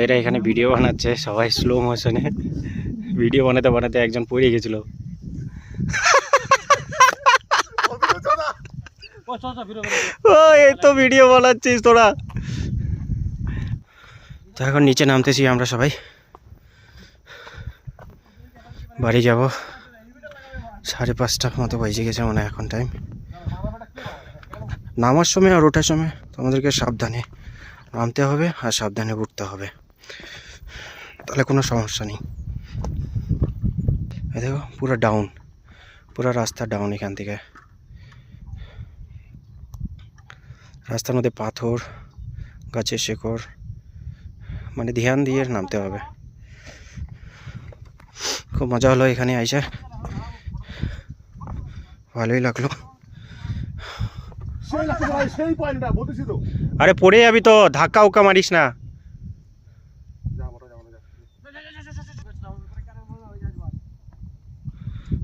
এরা এখানে ভিডিও বানাচ্ছে সবাই স্লো মোশনে। ভিডিও বানাতে বানাতে একজন পড়ে গেছিল। ও এই তো ভিডিও বানাচ্ছিস তোরা। তো এখন নিচে নামতেছি আমরা সবাই, বাড়ি যাব। 5:30 মতো বেজে গেছে মনে হয় এখন টাইম। নামার সময় আর ওঠার সময় তোমাদেরকে সাবধানে নামতে হবে আর সাবধানে উঠতে হবে, তাহলে কোনো সমস্যা নেই। এই দেখো পুরো ডাউন, পুরো রাস্তা ডাউন। এখান থেকে রাস্তার মধ্যে পাথর, গাছের শেকড়, মানে ধ্যান দিয়ে নামতে হবে। খুব মজা হলো এখানে আইসে, ভালোই লাগলো। আরে পড়ে যাবি তো, ধাক্কা উক্কা মারিস না।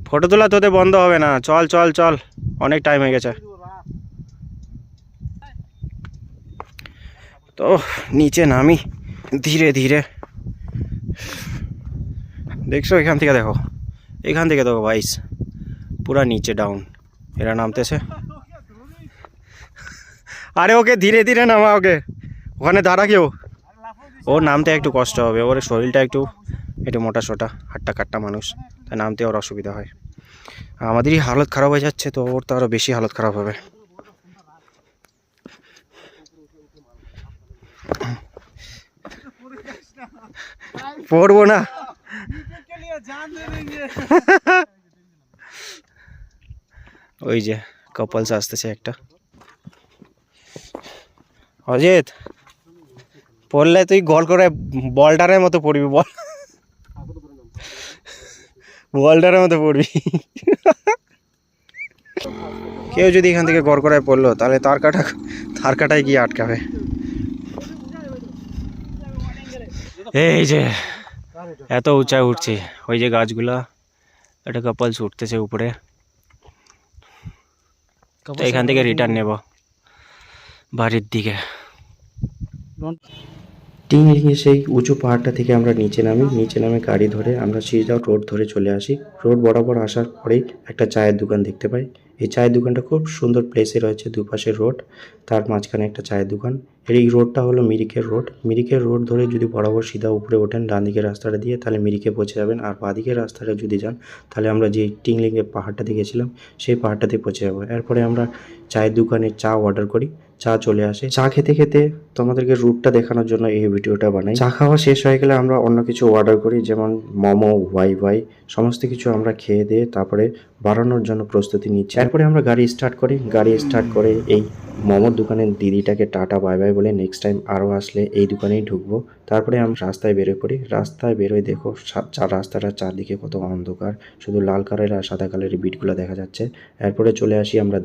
ফটো তোলা তোদের বন্ধ হবে না, চল চল চল, অনেক টাইম হয়ে গেছে। তো নিচে নামি ধীরে ধীরে। দেখছো এখান থেকে দেখো, এখান থেকে দেখো ভাইস, পুরা নিচে ডাউন। এরা নামতেছে। আরে ওকে ধীরে ধীরে নামা, ওকে ওখানে দাঁড়া কেউ। ওর নামতে একটু কষ্ট হবে, ওর শরীরটা একটু মোটা সোটা, হাট্টা কাট্টা মানুষ, তাই নামতে ওর অসুবিধা হয়। আমাদেরই হালত খারাপ হয়ে যাচ্ছে, তো ওর তো আরও বেশি হালত খারাপ হবে। পড়বো না। ওই যে কাপলস আসতেছে একটা। অজিত পড়লে তুই গোল করে বলটারের মতো পড়বি, বলটারের মতো পড়বি। কেউ যদি এখান থেকে গড় করায় পড়লো তাহলে তার কাটায় গিয়ে আটকাবে। এই যে এত উঁচায় উঠছি, ওই যে গাছগুলা, একটা কাপলস উঠতেছে উপরে। তো এখান থেকে রিটার্ন নেব বাড়ির দিকে। টিংলিংয়ে সেই উঁচু পাহাড়টা থেকে আমরা নিচে নামে গাড়ি ধরে আমরা সিজদাউট রোড ধরে চলে আসি। রোড বরাবর আসার পরেই একটা চায়ের দোকান দেখতে পাই। এই চায়ের দোকানটা খুব সুন্দর প্লেসে রয়েছে, দুপাশে রোড, তার মাঝখানে একটা চায়ের দোকান। এই রোডটা হলো মিরিকের রোড। মিরিকের রোড ধরে যদি বরাবর সিধা উপরে ওঠেন ডান দিকের রাস্তাটা দিয়ে, তাহলে মিরিকে পৌঁছে যাবেন। আর বাঁ দিকের রাস্তাটা যদি যান, তাহলে আমরা যে টিংলিংয়ের পাহাড়টাতে গেছিলাম সেই পাহাড়টাতে পৌঁছে যাবো। এরপরে আমরা চায়ের দোকানে চা অর্ডার করি, চা চলে আসে। চা খেতে খেতে তোমাদেরকে রুটটা দেখানোর জন্য এই ভিডিওটা বানাই। চা খাওয়া শেষ হয়ে গেলে আমরা অন্য কিছু অর্ডার করি, যেমন মোমো, ওয়াই সমস্ত কিছু আমরা খেয়ে দিয়ে তারপরে বাড়ানোর জন্য প্রস্তুতি নিচ্ছি। এরপরে আমরা গাড়ি স্টার্ট করে এই মোমোর দোকানের দিদিটাকে টাটা বাই বাই বলে নেক্সট টাইম আরও আসলে এই দোকানেই ঢুকবো। তারপরে আমরা রাস্তায় বেরোয় পড়ি। রাস্তায় বেরোয় দেখো রাস্তাটার চারদিকে কত অন্ধকার, শুধু লাল কালারের আর সাদা কালারের বিটগুলো দেখা যাচ্ছে। এরপরে চলে আসি আমরা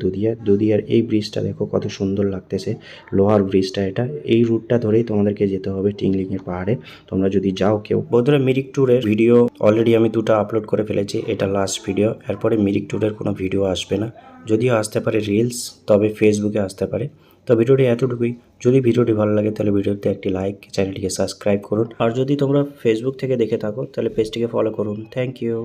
দুদিয়ার এই ব্রিজটা দেখো কত সুন্দর লাগতেছে, লোহার ব্রিজটা। এটা এই রুটটা ধরেই তোমাদেরকে যেতে হবে টিংলিংয়ের পাহাড়ে, তোমরা যদি যাও কেউ। বন্ধুরা মিরিক ট্যুরের ভিডিও অলরেডি আমি 2টা আপলোড করে ফেলেছি, এটা লাস্ট ভিডিও। এরপরে মিরিক ট্যুরের কোনো ভিডিও আসবে না, যদিও আসতে পারে রিলস, তবে ফেসবুকে আসতে পারে। তো ভিডিওটি এতটুকুই। যদি ভিডিওটি ভালো লাগে তাহলে ভিডিওতে একটি লাইক, চ্যানেলটিকে সাবস্ক্রাইব করুন। আর যদি তোমরা ফেসবুক থেকে দেখে থাকো তাহলে পেজটিকে ফলো করুন। Thank you.